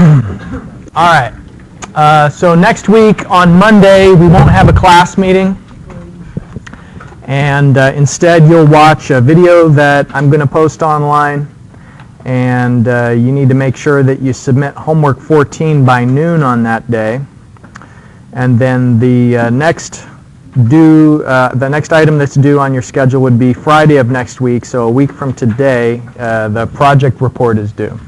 All right. So next week on Monday, we won't have a class meeting. And instead, you'll watch a video that I'm going to post online. And you need to make sure that you submit homework 14 by noon on that day. And then the next item that's due on your schedule would be Friday of next week. So a week from today, the project report is due.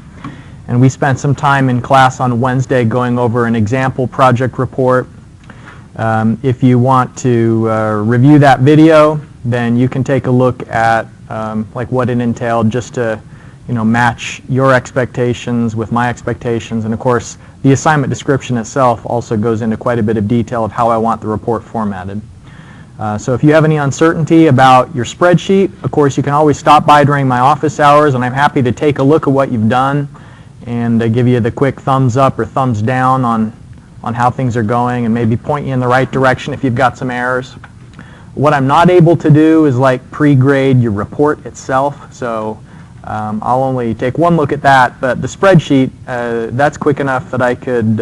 And we spent some time in class on Wednesday going over an example project report. If you want to review that video, then you can take a look at like what it entailed, just to match your expectations with my expectations. And of course, the assignment description itself also goes into quite a bit of detail of how I want the report formatted. So if you have any uncertainty about your spreadsheet, of course, you can always stop by during my office hours, and I'm happy to take a look at what you've done and give you the quick thumbs up or thumbs down on how things are going, and maybe point you in the right direction if you've got some errors. What I'm not able to do is like pre-grade your report itself, so I'll only take one look at that, but the spreadsheet, that's quick enough that I could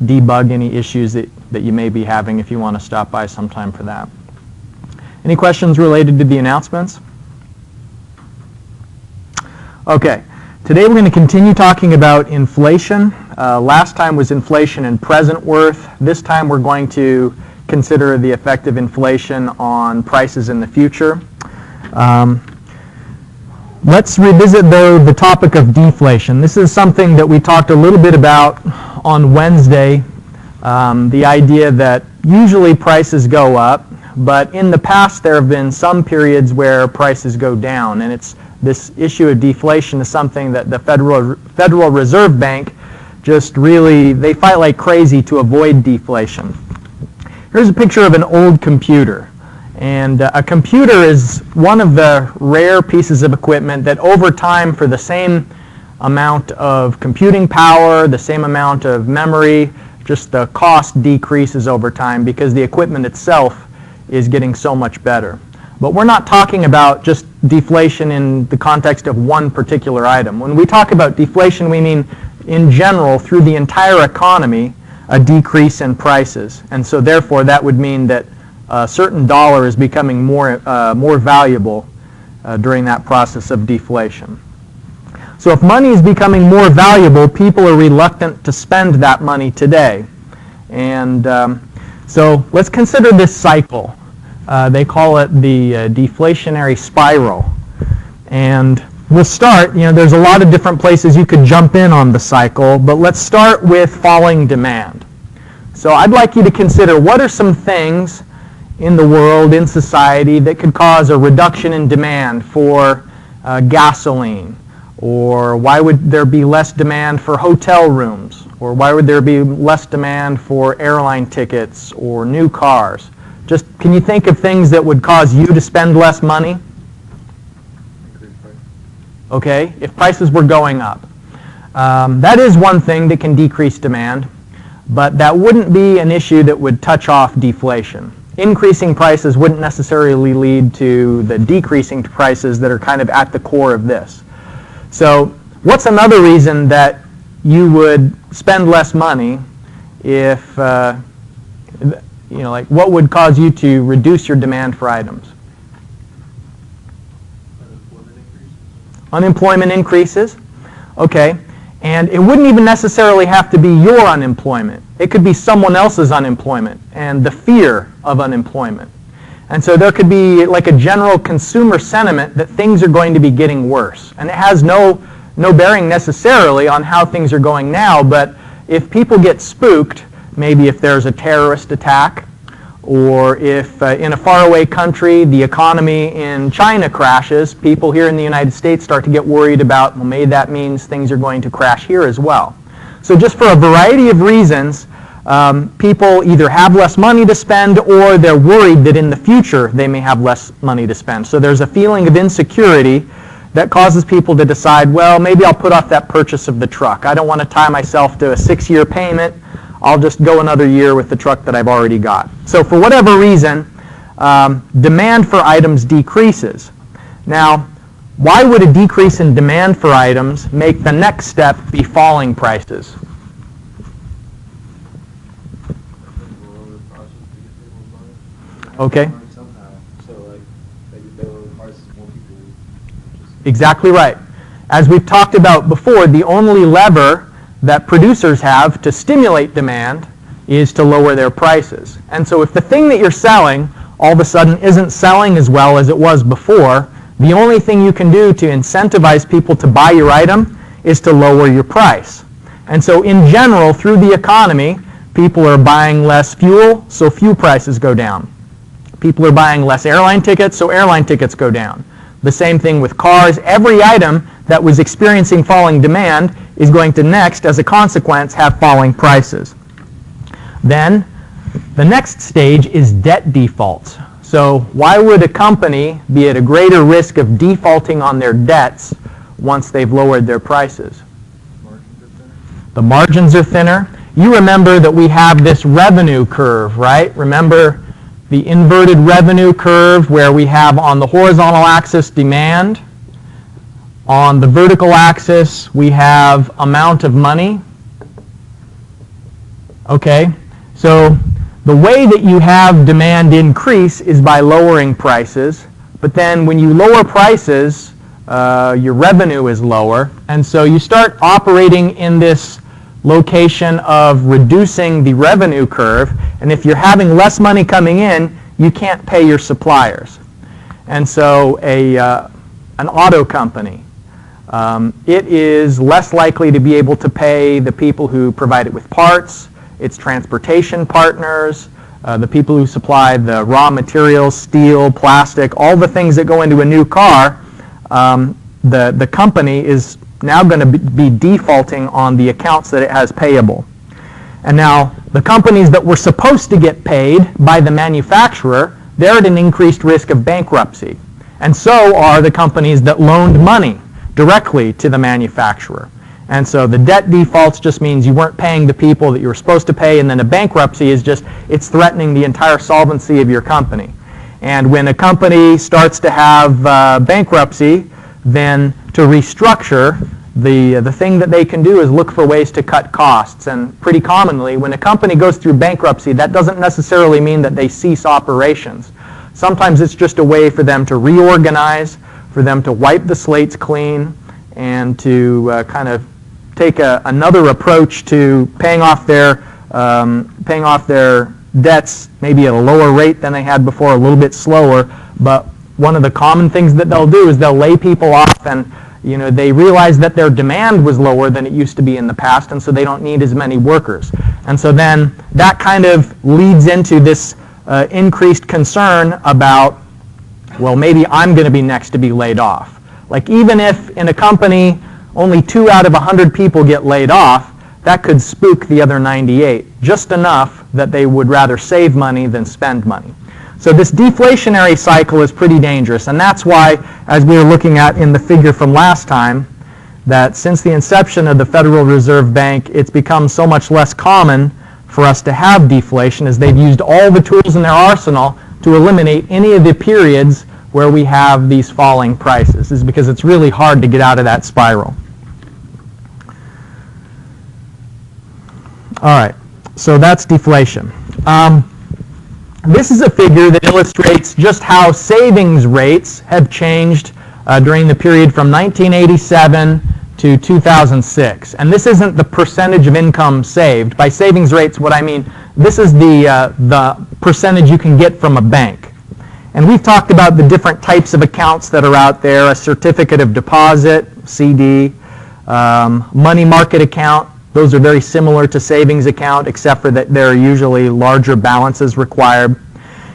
debug any issues that you may be having if you want to stop by sometime for that. Any questions related to the announcements? Okay. Today we're going to continue talking about inflation. Last time was inflation and present worth. This time we're going to consider the effect of inflation on prices in the future. Let's revisit, though, the topic of deflation. This is something that we talked a little bit about on Wednesday, the idea that usually prices go up, but in the past there have been some periods where prices go down, and this issue of deflation is something that the Federal Reserve Bank they fight like crazy to avoid deflation. Here's a picture of an old computer. And a computer is one of the rare pieces of equipment that over time, for the same amount of computing power, the same amount of memory, just the cost decreases over time because the equipment itself is getting so much better. But we're not talking about just deflation in the context of one particular item. When we talk about deflation, we mean in general, through the entire economy, a decrease in prices. And so therefore, that would mean that a certain dollar is becoming more valuable during that process of deflation. So if money is becoming more valuable, people are reluctant to spend that money today. And so let's consider this cycle. They call it the deflationary spiral. And we'll start, there's a lot of different places you could jump in on the cycle, but let's start with falling demand. So I'd like you to consider what are some things in the world, in society, that could cause a reduction in demand for gasoline, or why would there be less demand for hotel rooms, or why would there be less demand for airline tickets or new cars? Just, can you think of things that would cause you to spend less money? Okay, if prices were going up. That is one thing that can decrease demand, but that wouldn't be an issue that would touch off deflation. Increasing prices wouldn't necessarily lead to the decreasing prices that are kind of at the core of this. So what's another reason that you would spend less money if, like what would cause you to reduce your demand for items? Unemployment increases. Okay. And it wouldn't even necessarily have to be your unemployment. It could be someone else's unemployment and the fear of unemployment. And so there could be like a general consumer sentiment that things are going to be getting worse. And it has no bearing necessarily on how things are going now, but if people get spooked, maybe if there's a terrorist attack, or if in a faraway country the economy in China crashes, people here in the United States start to get worried about, well, maybe that means things are going to crash here as well. So just for a variety of reasons, people either have less money to spend or they're worried that in the future they may have less money to spend. So there's a feeling of insecurity that causes people to decide, well, maybe I'll put off that purchase of the truck. I don't want to tie myself to a 6-year payment. I'll just go another year with the truck that I've already got. So for whatever reason, demand for items decreases. Now, why would a decrease in demand for items make the next step be falling prices? Okay. Exactly right. As we've talked about before, the only lever that producers have to stimulate demand is to lower their prices. And so if the thing that you're selling all of a sudden isn't selling as well as it was before, the only thing you can do to incentivize people to buy your item is to lower your price. And so in general, through the economy, people are buying less fuel, so fuel prices go down. People are buying less airline tickets, so airline tickets go down. The same thing with cars. Every item that was experiencing falling demand is going to next, as a consequence, have falling prices. Then the next stage is debt defaults. So why would a company be at a greater risk of defaulting on their debts once they've lowered their prices? The margins are thinner. You remember that we have this revenue curve, right? Remember the inverted revenue curve where we have on the horizontal axis demand. On the vertical axis, we have amount of money. Okay, so the way that you have demand increase is by lowering prices, but then when you lower prices, your revenue is lower, and so you start operating in this location of reducing the revenue curve, and if you're having less money coming in, you can't pay your suppliers. And so an auto company, it is less likely to be able to pay the people who provide it with parts, its transportation partners, the people who supply the raw materials, steel, plastic, all the things that go into a new car. The company is now going to be defaulting on the accounts that it has payable. And now the companies that were supposed to get paid by the manufacturer, they're at an increased risk of bankruptcy. And so are the companies that loaned money directly to the manufacturer. And so the debt defaults just means you weren't paying the people that you were supposed to pay, and then a bankruptcy is just, it's threatening the entire solvency of your company. And when a company starts to have bankruptcy, then to restructure, the thing that they can do is look for ways to cut costs. And pretty commonly, when a company goes through bankruptcy, that doesn't necessarily mean that they cease operations. Sometimes it's just a way for them to reorganize, for them to wipe the slates clean, and to kind of take another approach to paying off their debts, maybe at a lower rate than they had before, a little bit slower. But one of the common things that they'll do is they'll lay people off, and they realize that their demand was lower than it used to be in the past, and so they don't need as many workers. And so then that kind of leads into this increased concern about, well, maybe I'm going to be next to be laid off. Like even if in a company only 2 out of 100 people get laid off, that could spook the other 98, just enough that they would rather save money than spend money. So this deflationary cycle is pretty dangerous, and that's why, as we were looking at in the figure from last time, that since the inception of the Federal Reserve Bank, it's become so much less common for us to have deflation, as they've used all the tools in their arsenal to eliminate any of the periods where we have these falling prices. This is because it's really hard to get out of that spiral. All right, so that's deflation. This is a figure that illustrates just how savings rates have changed during the period from 1987 to 2006. And this isn't the percentage of income saved. By savings rates, what I mean, this is the percentage you can get from a bank. And we've talked about the different types of accounts that are out there: a certificate of deposit, CD, money market account. Those are very similar to savings account, except for that there are usually larger balances required.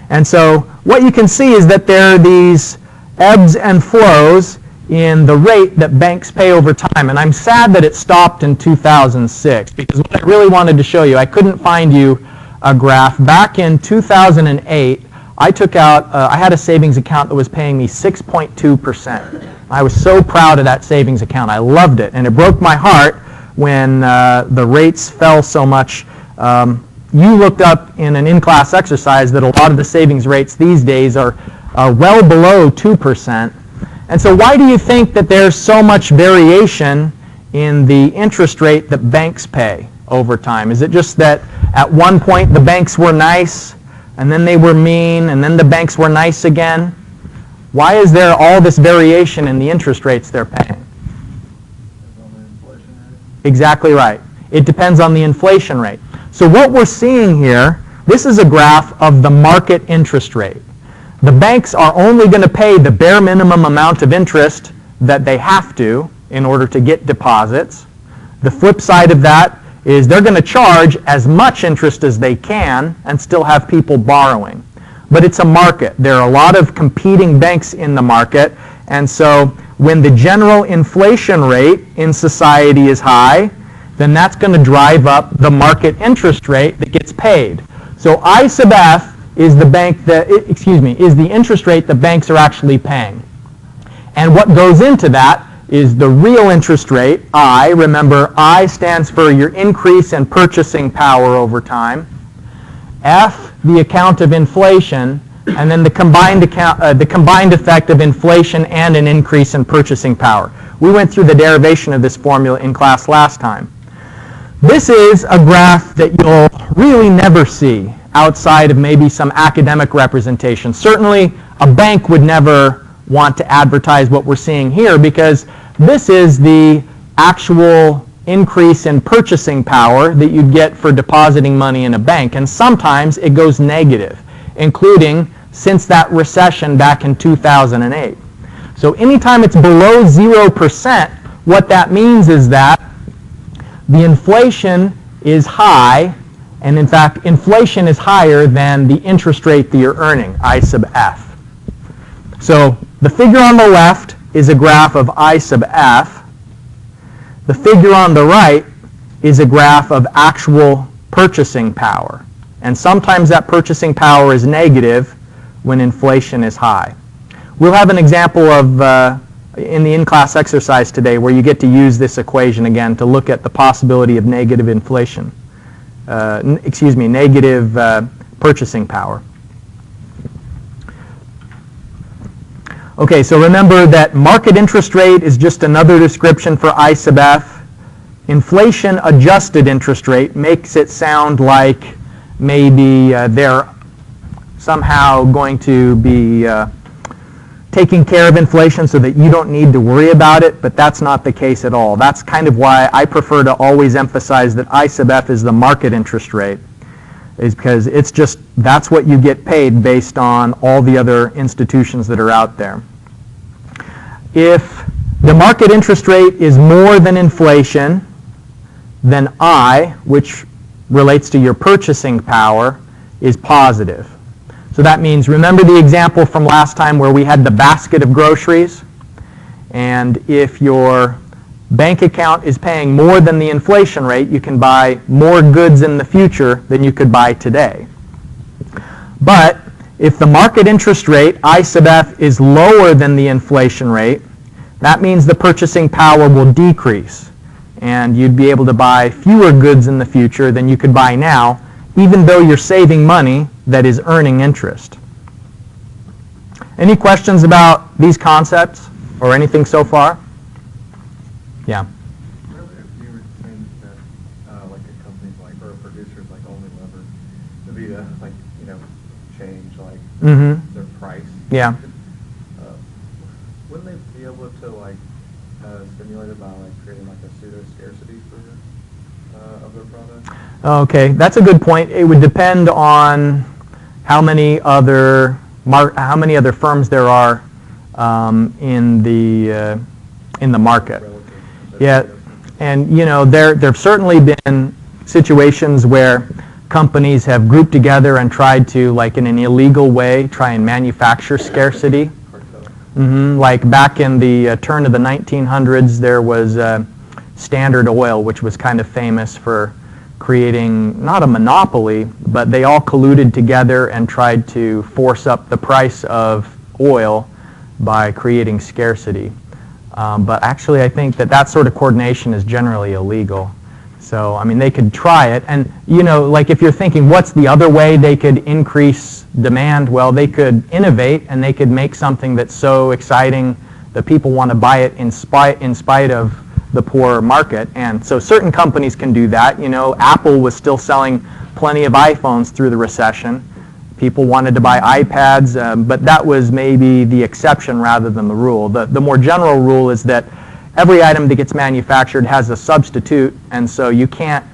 And so what you can see is that there are these ebbs and flows in the rate that banks pay over time. And I'm sad that it stopped in 2006, because what I really wanted to show you, I couldn't find you a graph. Back in 2008, I took out, I had a savings account that was paying me 6.2%. I was so proud of that savings account. I loved it. And it broke my heart when the rates fell so much. You looked up in an in-class exercise that a lot of the savings rates these days are well below 2%. And so why do you think that there's so much variation in the interest rate that banks pay over time? Is it just that at one point the banks were nice, and then they were mean, and then the banks were nice again? Why is there all this variation in the interest rates they're paying? Exactly right. It depends on the inflation rate. So what we're seeing here, this is a graph of the market interest rate. The banks are only going to pay the bare minimum amount of interest that they have to in order to get deposits. The flip side of that is they're going to charge as much interest as they can and still have people borrowing. But it's a market. There are a lot of competing banks in the market, and so when the general inflation rate in society is high, then that's going to drive up the market interest rate that gets paid. So I sub F is the is the interest rate that banks are actually paying. And what goes into that is the real interest rate, I. Remember, I stands for your increase in purchasing power over time. F, the account of inflation, and then the combined effect of inflation and an increase in purchasing power. We went through the derivation of this formula in class last time. This is a graph that you'll really never see outside of maybe some academic representation. Certainly, a bank would never want to advertise what we're seeing here because this is the actual increase in purchasing power that you'd get for depositing money in a bank. And sometimes it goes negative, including since that recession back in 2008. So anytime it's below 0%, what that means is that the inflation is high, and in fact, inflation is higher than the interest rate that you're earning, I sub F. So the figure on the left is a graph of I sub F. The figure on the right is a graph of actual purchasing power. And sometimes that purchasing power is negative when inflation is high. We'll have an example of in the in-class exercise today where you get to use this equation again to look at the possibility of negative inflation. Negative purchasing power. Okay, so remember that market interest rate is just another description for I sub F. Inflation adjusted interest rate makes it sound like maybe they're somehow going to be taking care of inflation so that you don't need to worry about it, but that's not the case at all. That's kind of why I prefer to always emphasize that I sub F is the market interest rate, is because it's just, that's what you get paid based on all the other institutions that are out there. If the market interest rate is more than inflation, then I, which relates to your purchasing power, is positive. So that means, remember the example from last time where we had the basket of groceries? And if your bank account is paying more than the inflation rate, you can buy more goods in the future than you could buy today. But if the market interest rate, I sub F, is lower than the inflation rate, that means the purchasing power will decrease. And you'd be able to buy fewer goods in the future than you could buy now, even though you're saving money that is earning interest. Any questions about these concepts or anything so far? Yeah. Earlier you were saying that like a company's like, or a producer's like only lever to be to like, you know, change like their price. Yeah. Wouldn't they be able to like stimulate it by like creating like a pseudo scarcity for of their product? Okay, that's a good point. It would depend on how many other firms there are in the market. Yeah, and you know there've certainly been situations where companies have grouped together and tried to, like in an illegal way, try and manufacture scarcity. Like back in the turn of the 1900s, there was Standard Oil, which was kind of famous for creating not a monopoly, but they all colluded together and tried to force up the price of oil by creating scarcity. But actually, I think that sort of coordination is generally illegal. So, I mean, they could try it. And, you know, like if you're thinking, what's the other way they could increase demand? Well, they could innovate and they could make something that's so exciting that people want to buy it in spite of the poor market. And so certain companies can do that. You know, Apple was still selling plenty of iPhones through the recession. People wanted to buy iPads, but that was maybe the exception rather than the rule. The more general rule is that every item that gets manufactured has a substitute, and so you can't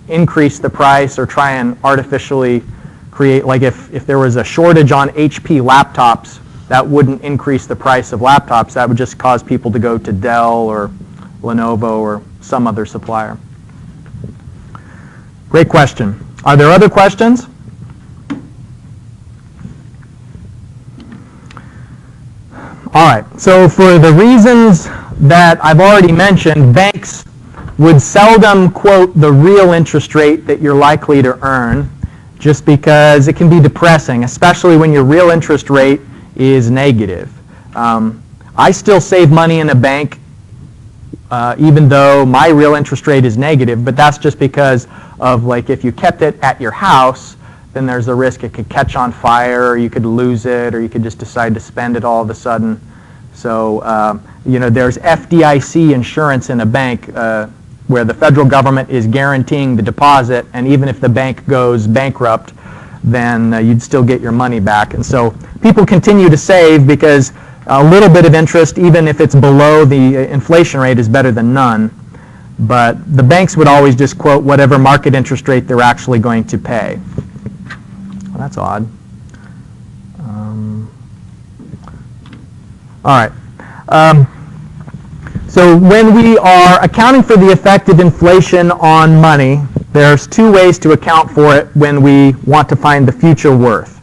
increase the price or try and artificially create, like if there was a shortage on HP laptops, that wouldn't increase the price of laptops. That would just cause people to go to Dell or Lenovo or some other supplier. Great question. Are there other questions? All right, so for the reasons that I've already mentioned, banks would seldom quote the real interest rate that you're likely to earn, just because it can be depressing, especially when your real interest rate is negative. I still save money in a bank even though my real interest rate is negative, but that's just because of, like, if you kept it at your house, then there's a risk it could catch on fire, or you could lose it, or you could just decide to spend it all of a sudden. So, you know, there's FDIC insurance in a bank where the federal government is guaranteeing the deposit, and even if the bank goes bankrupt, then you'd still get your money back. And so people continue to save because a little bit of interest, even if it's below the inflation rate, is better than none. But the banks would always just quote whatever market interest rate they're actually going to pay. Well, that's odd. All right. So when we are accounting for the effect of inflation on money, there's two ways to account for it when we want to find the future worth.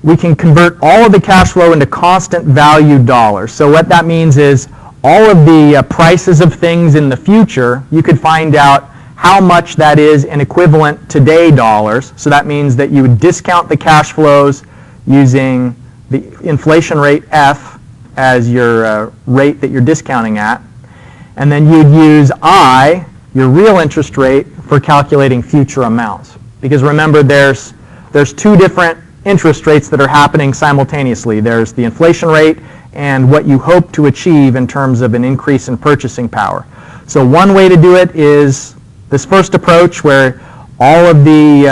We can convert all of the cash flow into constant value dollars. So what that means is all of the prices of things in the future, you could find out how much that is in equivalent today dollars. So that means that you would discount the cash flows using the inflation rate F as your rate that you're discounting at. And then you'd use I, your real interest rate, for calculating future amounts. Because remember, there's two different interest rates that are happening simultaneously. There's the inflation rate and what you hope to achieve in terms of an increase in purchasing power. So one way to do it is this first approach, where all of the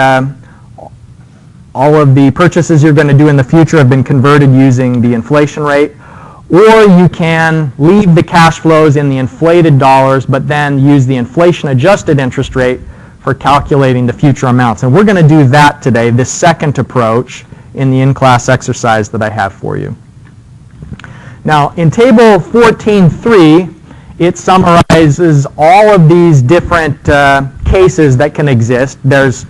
purchases you're going to do in the future have been converted using the inflation rate. Or you can leave the cash flows in the inflated dollars, but then use the inflation-adjusted interest rate for calculating the future amounts. And we're going to do that today, this second approach, in the in-class exercise that I have for you. Now, in Table 14.3, it summarizes all of these different cases that can exist. There's,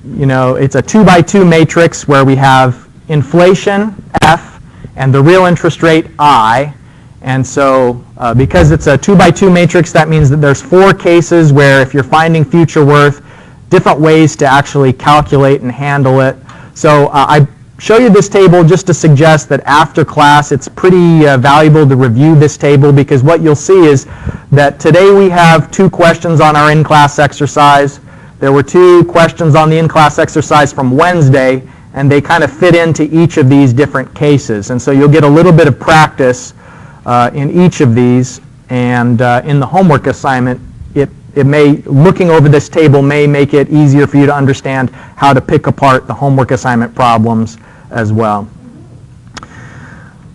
you know, it's a 2x2 matrix where we have inflation, F, and the real interest rate, I. And so because it's a 2x2 matrix, that means that there's 4 cases where if you're finding future worth, different ways to actually calculate and handle it. So I show you this table just to suggest that after class it's pretty valuable to review this table, because what you'll see is that today we have 2 questions on our in-class exercise. There were 2 questions on the in-class exercise from Wednesday, and they kind of fit into each of these different cases. And so you'll get a little bit of practice in each of these, and in the homework assignment, looking over this table may make it easier for you to understand how to pick apart the homework assignment problems as well.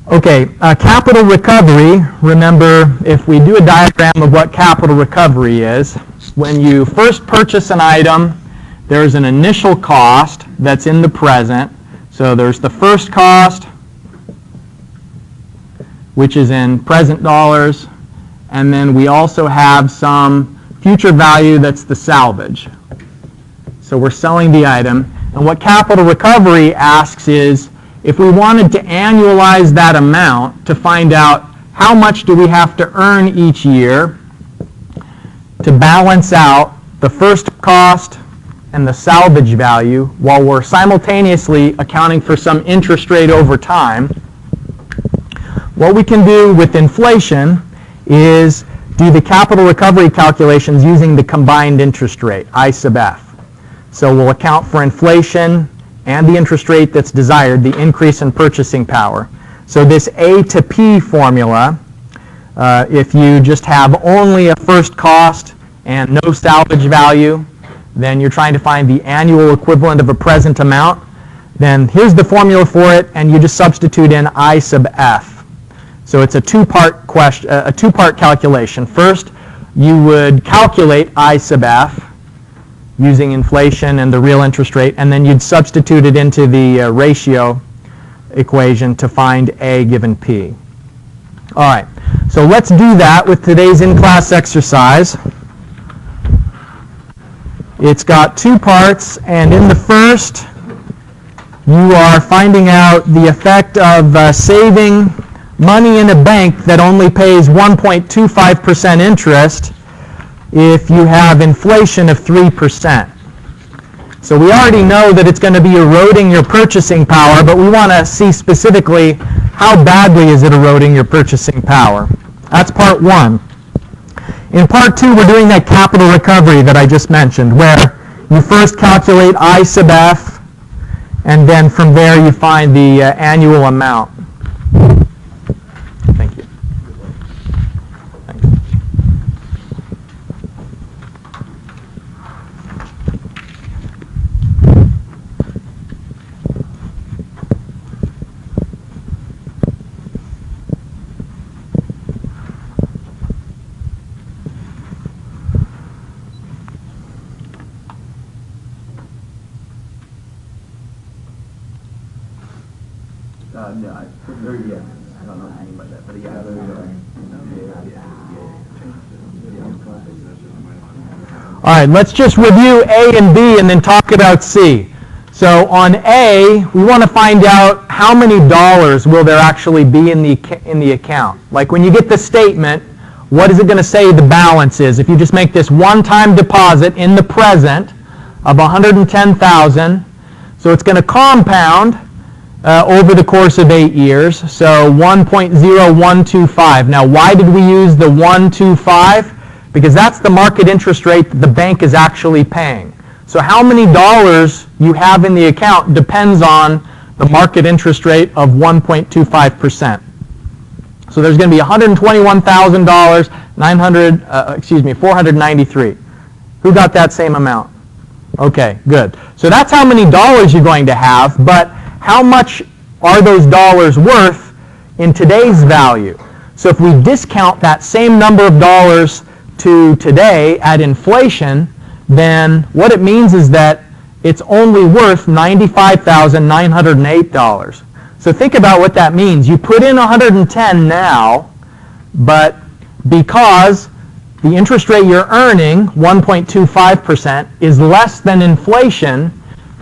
Okay, capital recovery. Remember, if we do a diagram of what capital recovery is, when you first purchase an item, there's an initial cost that's in the present. So there's the first cost, which is in present dollars, and then we also have some future value that's the salvage. So we're selling the item, and what capital recovery asks is, if we wanted to annualize that amount to find out how much do we have to earn each year to balance out the first cost and the salvage value while we're simultaneously accounting for some interest rate over time, what we can do with inflation is do the capital recovery calculations using the combined interest rate, I sub F. So we'll account for inflation and the interest rate that's desired, the increase in purchasing power. So this A to P formula, if you just have only a first cost and no salvage value, then you're trying to find the annual equivalent of a present amount. Then here's the formula for it, and you just substitute in I sub F. So it's a two-part question, a two-part calculation. First, you would calculate I sub F using inflation and the real interest rate, and then you'd substitute it into the ratio equation to find A given P. All right, so let's do that with today's in-class exercise. It's got two parts, and in the first, you are finding out the effect of saving money in a bank that only pays 1.25% interest if you have inflation of 3%. So we already know that it's going to be eroding your purchasing power, but we want to see specifically how badly is it eroding your purchasing power. That's part one. In part two, we're doing that capital recovery that I just mentioned, where you first calculate I sub F, and then from there you find the annual amount. Thank you. Thanks. No, I don't know anything about that, but yeah, All right, let's just review A and B and then talk about C. So on A, we want to find out how many dollars will there actually be in the account. Like when you get the statement, what is it going to say the balance is? If you just make this one-time deposit in the present of $110,000, so it's going to compound over the course of 8 years, so 1.0125. Now, why did we use the 125? Because that's the market interest rate that the bank is actually paying. So how many dollars you have in the account depends on the market interest rate of 1.25%. So there's going to be $121,000, 493. Who got that same amount? Okay, good. So that's how many dollars you're going to have, but how much are those dollars worth in today's value? So if we discount that same number of dollars to today at inflation, then what it means is that it's only worth $95,908. So think about what that means. You put in 110 now, but because the interest rate you're earning, 1.25%, is less than inflation,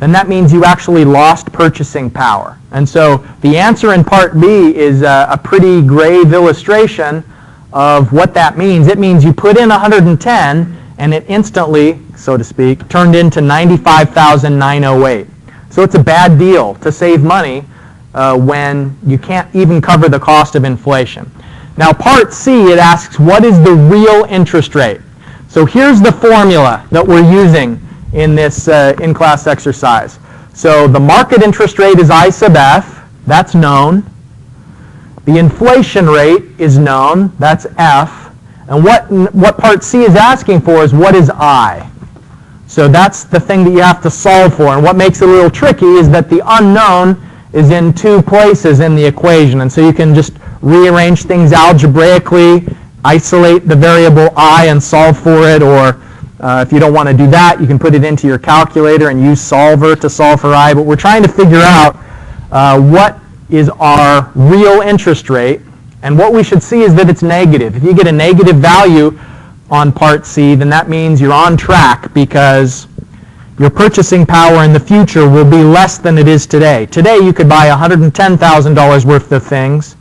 then that means you actually lost purchasing power. And so the answer in part B is a pretty grave illustration of what that means. It means you put in 110 and it instantly, so to speak, turned into 95,908. So it's a bad deal to save money when you can't even cover the cost of inflation. Now part C, it asks what is the real interest rate? So here's the formula that we're using in this in-class exercise. So the market interest rate is I sub F, that's known. The inflation rate is known, that's F. And what part C is asking for is what is I? So that's the thing that you have to solve for. And what makes it a little tricky is that the unknown is in two places in the equation. And so you can just rearrange things algebraically, isolate the variable I and solve for it, or if you don't want to do that, you can put it into your calculator and use solver to solve for I. But we're trying to figure out what is our real interest rate. And what we should see is that it's negative. If you get a negative value on part C, then that means you're on track because your purchasing power in the future will be less than it is today. Today you could buy $110,000 worth of things.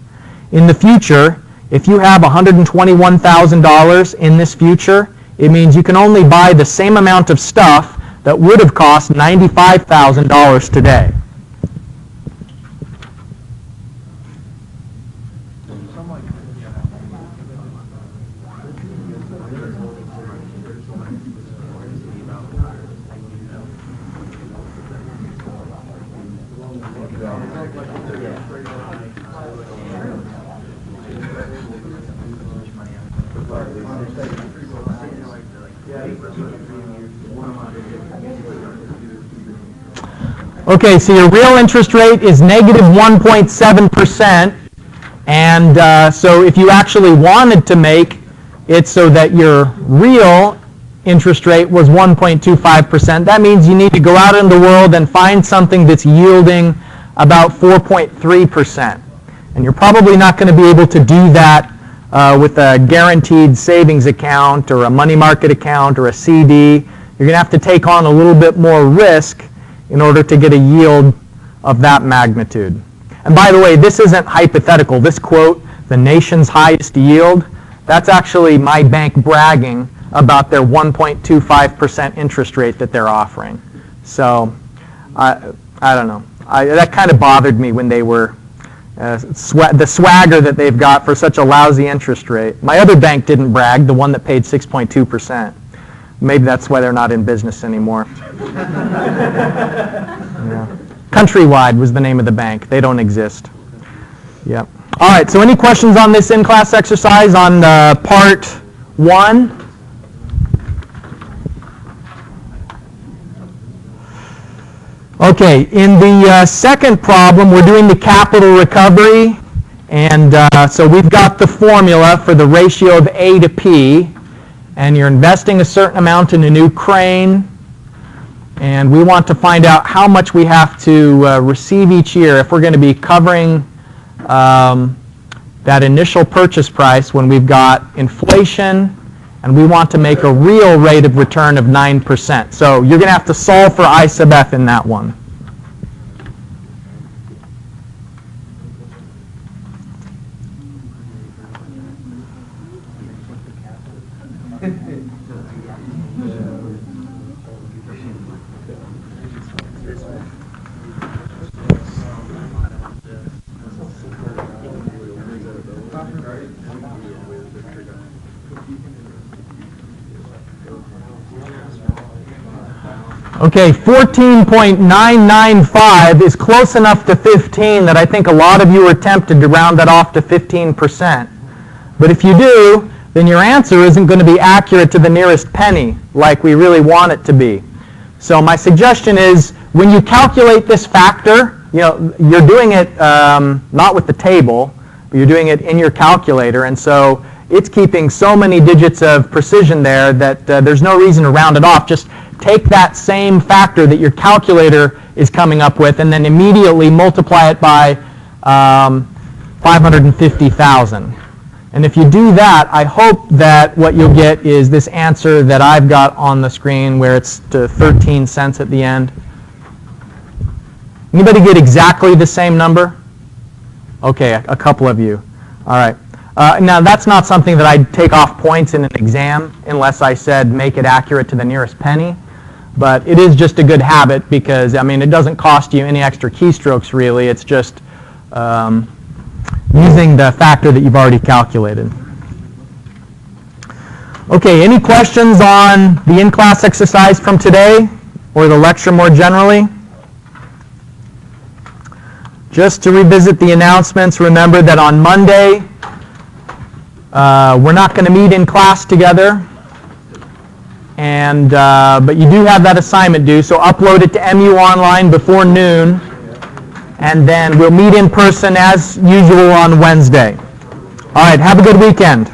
In the future, if you have $121,000 in this future, it means you can only buy the same amount of stuff that would have cost $95,000 today. Okay, so your real interest rate is negative 1.7%, and so if you actually wanted to make it so that your real interest rate was 1.25%, that means you need to go out in the world and find something that's yielding about 4.3%. And you're probably not going to be able to do that with a guaranteed savings account or a money market account or a CD. You're going to have to take on a little bit more risk in order to get a yield of that magnitude. And by the way, this isn't hypothetical. This quote, the nation's highest yield, that's actually my bank bragging about their 1.25% interest rate that they're offering. So I don't know. That kind of bothered me when they were the swagger that they've got for such a lousy interest rate. My other bank didn't brag, the one that paid 6.2%. Maybe that's why they're not in business anymore. Yeah. Countrywide was the name of the bank. They don't exist. Yep. All right, so any questions on this in-class exercise on part 1? Okay, in the second problem, we're doing the capital recovery. And so we've got the formula for the ratio of A to P. And you're investing a certain amount in a new crane. And we want to find out how much we have to receive each year if we're going to be covering that initial purchase price when we've got inflation, and we want to make a real rate of return of 9%. So you're going to have to solve for I sub f in that one. Okay, 14.995 is close enough to 15 that I think a lot of you are tempted to round that off to 15%. But if you do, then your answer isn't going to be accurate to the nearest penny like we really want it to be. So my suggestion is when you calculate this factor, you're doing it not with the table, but you're doing it in your calculator, and so it's keeping so many digits of precision there that there's no reason to round it off. Just take that same factor that your calculator is coming up with and then immediately multiply it by 550,000. And if you do that, I hope that what you'll get is this answer that I've got on the screen where it's to 13 cents at the end. Anybody get exactly the same number? Okay, a couple of you. All right. Now, that's not something that I'd take off points in an exam unless I said make it accurate to the nearest penny. But it is just a good habit because, it doesn't cost you any extra keystrokes, really. It's just using the factor that you've already calculated. Okay, any questions on the in-class exercise from today or the lecture more generally? Just to revisit the announcements, remember that on Monday, we're not going to meet in class together. But you do have that assignment due, so upload it to MU Online before noon, and then we'll meet in person as usual on Wednesday. All right, have a good weekend.